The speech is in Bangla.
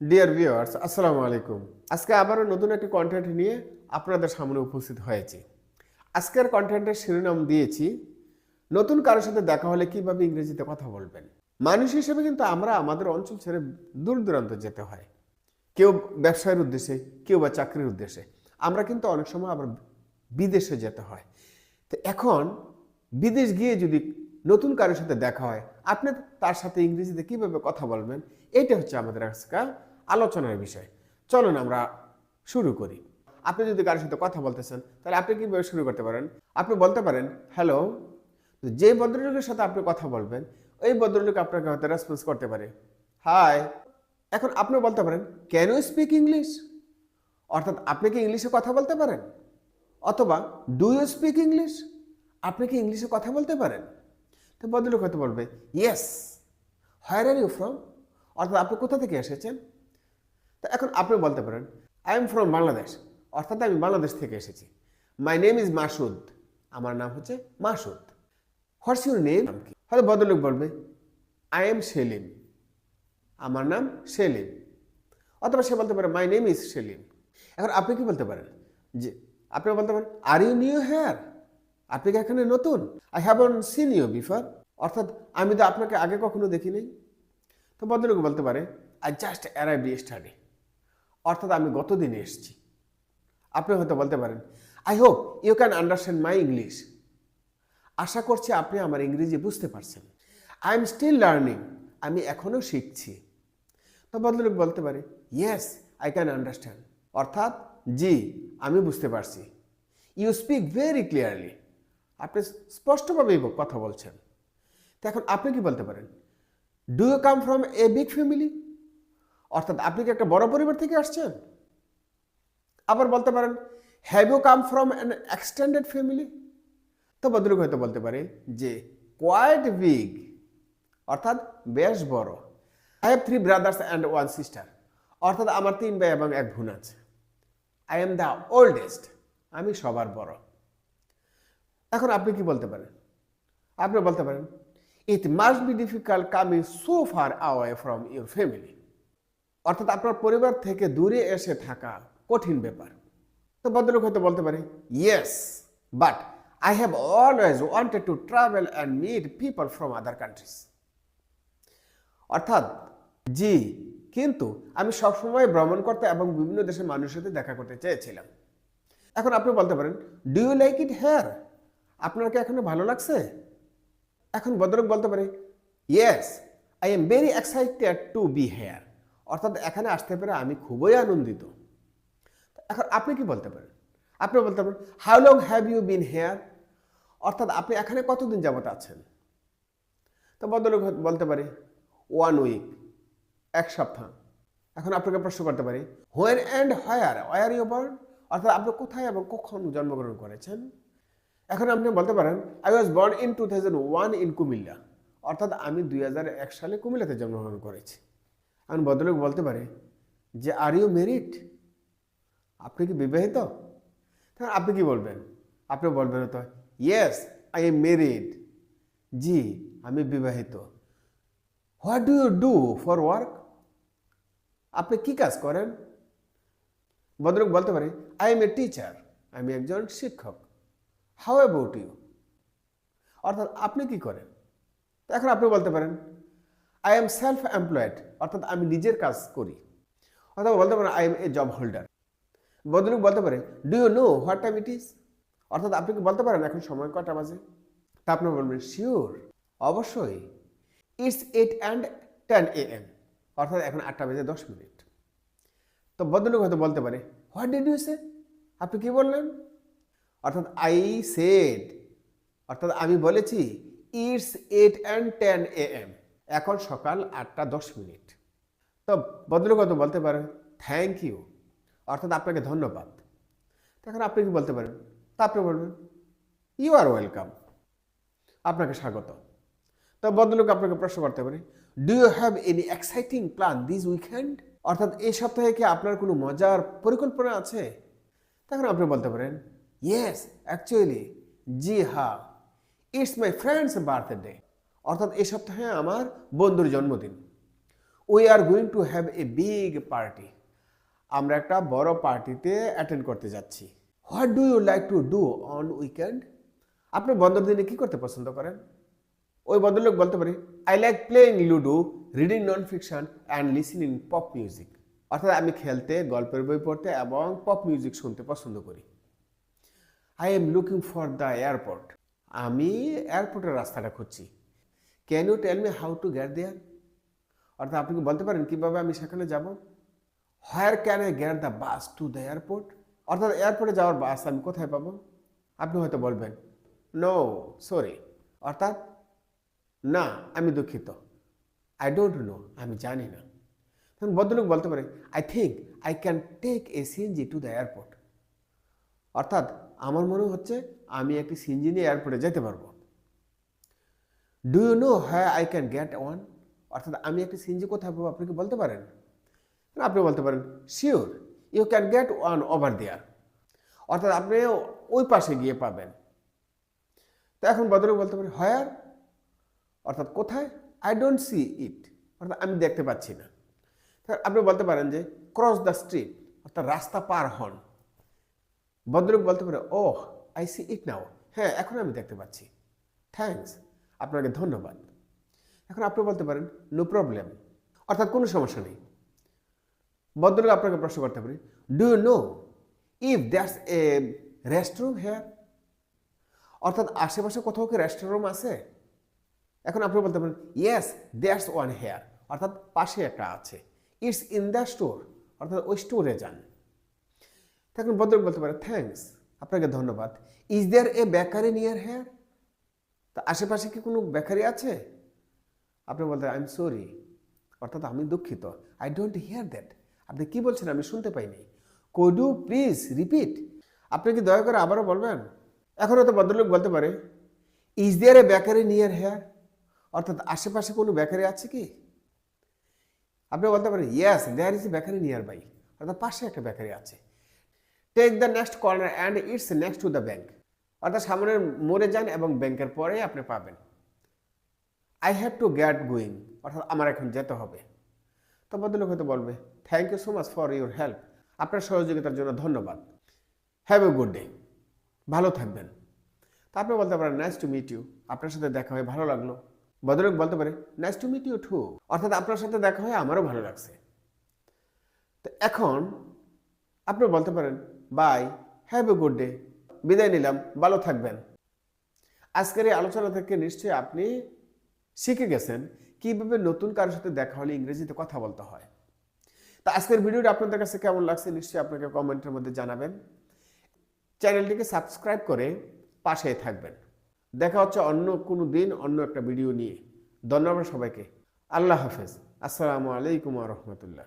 ডিয়ার ভিউয়ার্স, আসসালামু আলাইকুম। আজকে আবারও নতুন একটি কন্টেন্ট নিয়ে আপনাদের সামনে উপস্থিত হয়েছি। আজকের কন্টেন্টের শিরোনাম দিয়েছি, নতুন কারোর সাথে দেখা হলে কিভাবে ইংরেজিতে কথা বলবেন। মানুষ হিসেবে কিন্তু আমরা আমাদের অঞ্চল ছেড়ে দূর দূরান্ত যেতে হয়। কেউ ব্যবসায়ের উদ্দেশ্যে, কেউ বা চাকরির উদ্দেশ্যে। আমরা কিন্তু অনেক সময় আবার বিদেশে যেতে হয়। তো এখন বিদেশ গিয়ে যদি নতুন কারোর সাথে দেখা হয়, আপনি তার সাথে ইংরেজিতে কিভাবে কথা বলবেন, এইটা হচ্ছে আমাদের আজকে আলোচনার বিষয়। চলুন আমরা শুরু করি। আপনি যদি কারোর সাথে কথা বলতেছেন, তাহলে আপনি কিভাবে শুরু করতে পারেন? আপনি বলতে পারেন হ্যালো। যে ভদ্রলোকের সাথে আপনি কথা বলবেন, ওই ভদ্রলোক আপনাকে হয়তো রেসপন্স করতে পারে হাই। এখন আপনি বলতে পারেন ক্যান ইউ স্পিক ইংলিশ, অর্থাৎ আপনি কি ইংলিশে কথা বলতে পারেন? অথবা ডু ইউ স্পিক ইংলিশ, আপনি কি ইংলিশে কথা বলতে পারেন? তো ভদ্রলোক হয়তো বলবে yes. Where are you from, অর্থাৎ আপনি কোথা থেকে এসেছেন? তো এখন আপনি বলতে পারেন আই এম ফ্রম বাংলাদেশ, অর্থাৎ আমি বাংলাদেশ থেকে এসেছি। মাই নেম ইজ মাসুদ, আমার নাম হচ্ছে মাসুদ। হোয়াটস ইউর নেম, হয়তো ভদ্রলোক বলবে আই এম সেলিম, আমার নাম সেলিম। অথবা সে বলতে পারে মাই নেম ইজ সেলিম। এখন আপনি কি বলতে পারেন? যে আপনি বলতে পারেন আর ইউ নিউ হেয়ার, আপনি কি এখানে নতুন? আই হ্যাভন সিন ইউ বিফোর, অর্থাৎ আমি তো আপনাকে আগে কখনো দেখি নাই। তো ভদ্রলোক বলতে পারে আই জাস্ট অ্যারাইভড ইয়েস্টারডে, অর্থাৎ আমি গত দিনে এসেছি। আপনি হয়তো বলতে পারেন I hope you can understand my English, আশা করছি আপনি আমার ইংরেজি বুঝতে পারছেন। আই এম স্টিল লার্নিং, আমি এখনও শিখছি। তো ভদ্রলোক বলতে পারে ইয়েস আই ক্যান আন্ডারস্ট্যান্ড, অর্থাৎ জি আমি বুঝতে পারছি। ইউ স্পিক ভেরি ক্লিয়ারলি, আপনি স্পষ্টভাবেই কথা বলছেন। তো এখন আপনি কি বলতে পারেন? Do you come from a big family, অর্থাৎ আপনি কি একটা বড় পরিবার থেকে আসছেন? আবার বলতে পারেন have you come from an extended family, তো ভদ্রলোক হয়তো বলতে পারে যে কোয়াইট বিগ, অর্থাৎ বেশ বড়। I have 3 brothers and 1 sister, অর্থাৎ আমার 3 ভাই এবং 1 বোন আছে। আই এম দ্য ওল্ডেস্ট, আমি সবার বড়। এখন আপনি কি বলতে পারেন? আপনি বলতে পারেন it must be difficult coming so far away from your family, অর্থাৎ আপনার পরিবার থেকে দূরে এসে থাকা কঠিন ব্যাপার। তো ভদ্রলোক হয়তো বলতে পারে yes but I have always wanted to travel and meet people from other countries, অর্থাৎ জি কিন্তু আমি সবসময় ভ্রমণ করতে এবং বিভিন্ন দেশের মানুষের সাথে দেখা করতে চেয়েছিলাম। এখন আপনি বলতে পারেন do you like it here, আপনার কি এখনো ভালো লাগছে? এখন ভদ্রলোক বলতে পারে yes I am very excited to be here, অর্থাৎ এখানে আসতে পেরে আমি খুবই আনন্দিত। এখন আপনি কি বলতে পারেন? আপনি বলতে পারেন how long have you been here, অর্থাৎ আপনি এখানে কতদিন যাবত আছেন? তো ভদ্রলোক বলতে পারে 1 উইক, 1 সপ্তাহ। এখন আপনাকে প্রশ্ন করতে পারি when and where you born, অর্থাৎ আপনি কোথায় এবং কখন জন্মগ্রহণ করেছেন? এখন আপনি বলতে পারেন I was born in 2001 in Comilla, অর্থাৎ আমি 2001 সালে কুমিল্লাতে জন্মগ্রহণ করেছি। এখন ভদ্রলোক বলতে পারে যে আর ইউ ম্যারিড, আপনি কি বিবাহিত? তাহলে আপনি কি বলবেন? আপনি বলবেন তো ইয়েস আই এম ম্যারিড, জি আমি বিবাহিত। What do you do for work, আপনি কি কাজ করেন? ভদ্রলোক বলতে পারে আই এম এ টিচার, আমি একজন শিক্ষক। হাউ অ্যাবাউট ইউ, অর্থাৎ আপনি কি করেন? তো এখন আপনি বলতে পারেন আই এম সেলফ এমপ্লয়েড, অর্থাৎ আমি নিজের কাজ করি। অথবা বলতে পারেন I am a job holder. ভদ্রলোক বলতে পারে do you know what time it is, অর্থাৎ আপনি কি বলতে পারেন এখন সময় কটা বাজে? তা আপনি বলবেন শিওর, অবশ্যই। ইটস 8:10 AM, অর্থাৎ এখন 8টা বেজে 10 মিনিট। তো ভদ্রলোক হয়তো বলতে পারে হোয়াট ডিড ইউ সে, আপনি কি বললেন? অর্থাৎ আই সেড, অর্থাৎ আমি বলেছি ইটস 8:10 AM, এখন সকাল 8টা 10 মিনিট। তো ভদ্রলোক হয়তো বলতে পারে থ্যাংক ইউ, অর্থাৎ আপনাকে ধন্যবাদ। তখন আপনি কি বলতে পারেন? তা আপনি বলবেন ইউ আর ওয়েলকাম, আপনাকে স্বাগত। তো ভদ্রলোক আপনাকে প্রশ্ন করতে পারে do you have any exciting plan this weekend, অর্থাৎ এই সপ্তাহে কি আপনার কোনো মজার পরিকল্পনা আছে? তখন আপনি বলতে পারেন ইয়েস অ্যাকচুয়ালি, জি হ্যাঁ, ইটস মাই ফ্রেন্ডস বার্থডে, অর্থাৎ এই সপ্তাহে আমার বন্ধুর জন্মদিন। We are going to have a big party. আমরা একটা বড় পার্টিতে অ্যাটেন্ড করতে যাচ্ছি। What do you like to do on weekend? আপনি বন্ধের দিনে কি করতে পছন্দ করেন? ওই ভদ্রলোক বলতে পারে, I like playing ludo, reading non fiction and listening pop music. অর্থাৎ আমি খেলতে, গল্পের বই পড়তে এবং পপ মিউজিক শুনতে পছন্দ করি। I am looking for the airport. আমি এয়ারপোর্টের রাস্তাটা খুঁজছি। Can you tell me how to get there? অর্থাৎ আপনি কি বলতে পারেন কিভাবে আমি সেখানে যাব? Where can I get the bus to the airport? অর্থাৎ এয়ারপোর্টে যাওয়ার বাস আমি কোথায় পাবো? আপনি হয়তো বলবেন, নো সরি, অর্থাৎ না আমি দুঃখিত, আই ডোন্ট নো, আমি জানি না। তখন ভদ্রলোক বলতে পারে, I think I can take a CNG to the airport. অর্থাৎ আমার মনে হচ্ছে আমি একটি সিএনজি নিয়ে এয়ারপোর্টে যেতে পারবো। ডু ইউ নো হ্যাঁ আই ক্যান গেট ওয়ান? অর্থাৎ আমি একটি সিএনজি কোথায় পাবো আপনি কি বলতে পারেন? আপনি বলতে পারেন, sure you can get one over there. অর্থাৎ আপনি ওই পাশে গিয়ে পাবেন। তো এখন ভদ্রলোক বলতে পারে, হোয়ার? অর্থাৎ কোথায়? আই ডোন্ট সি ইট, অর্থাৎ আমি দেখতে পাচ্ছি না। আপনি বলতে পারেন যে ক্রস দ্য স্ট্রিট, অর্থাৎ রাস্তা পার হন। ভদ্রলোক বলতে পারে, ওহ আই সি ইট নাও, হ্যাঁ এখন আমি দেখতে পাচ্ছি, থ্যাঙ্কস, আপনাকে ধন্যবাদ। এখন আপনি বলতে পারেন, নো প্রবলেম, অর্থাৎ কোনো সমস্যা নেই। ভদ্রলোক আপনাকে প্রশ্ন করতে পারে, do you know if that's a restroom here? অর্থাৎ আশেপাশে কোথাও কি রেস্টুরেন্ট আছে? এখন আপনি বলতে পারেন, ইয়েস দ্যাটস ওয়ান হেয়ার, অর্থাৎ পাশে একটা আছে। ইটস ইন দ্য স্টোর, অর্থাৎ ওই স্টোরে যান। তখন ভদ্রলোক বলতে পারে, থ্যাঙ্কস, আপনাকে ধন্যবাদ। Is there a bakery near here? তা আশেপাশে কি কোনো বেকারি আছে? আপনি বলতে, আই এম সরি, অর্থাৎ আমি দুঃখিত, আই ডোন্ট হিয়ার দ্যাট। আপনি কি বলছেন আমি শুনতে পাইনি। Could you please repeat? আপনি কি দয়া করে আবারও বলবেন? এখন হয়তো ভদ্রলোক বলতে পারে, is there a bakery near here? অর্থাৎ আশেপাশে কোনো বেকারি আছে কি? আপনি বলতে পারেন, yes there is a bakery nearby, অর্থাৎ পাশে একটা বেকারি আছে। Take the next corner and it's next to the bank, অর্থাৎ সামনের মোড়ে যান এবং ব্যাংকের পরে আপনি পাবেন। I have to get going, অর্থাৎ আমার এখন যেতে হবে। তো ভদ্রলোক হয়তো বলবে, thank you so much for your help, আপনার সহযোগিতার জন্য ধন্যবাদ। হ্যাভ এ গুড ডে, ভালো থাকবেন। তা আপনি বলতে পারেন, নাইস টু মিট ইউ, আপনার সাথে দেখা হয়ে ভালো লাগলো। ভদ্রলোক বলতে পারে, nice to meet you too, অর্থাৎ আপনার সাথে দেখা হয়ে আমারও ভালো লাগছে। তো এখন আপনি বলতে পারেন, bye, have a good day, বিদায় নিলাম, ভালো থাকবেন। আজকের এই আলোচনা থেকে নিশ্চয়ই আপনি শিখে গেছেন কিভাবে নতুন কারোর সাথে দেখা হলে ইংরেজিতে কথা বলতে হয়। তা আজকের ভিডিওটা আপনাদের কাছে কেমন লাগছে নিশ্চয়ই আপনাকে কমেন্টের মধ্যে জানাবেন। চ্যানেলটিকে সাবস্ক্রাইব করে পাশেই থাকবেন। দেখা হচ্ছে অন্য কোনো দিন অন্য একটা ভিডিও নিয়ে। ধন্যবাদ সবাইকে। আল্লাহ হাফেজ। আসসালামু আলাইকুম ওয়া রাহমাতুল্লাহ।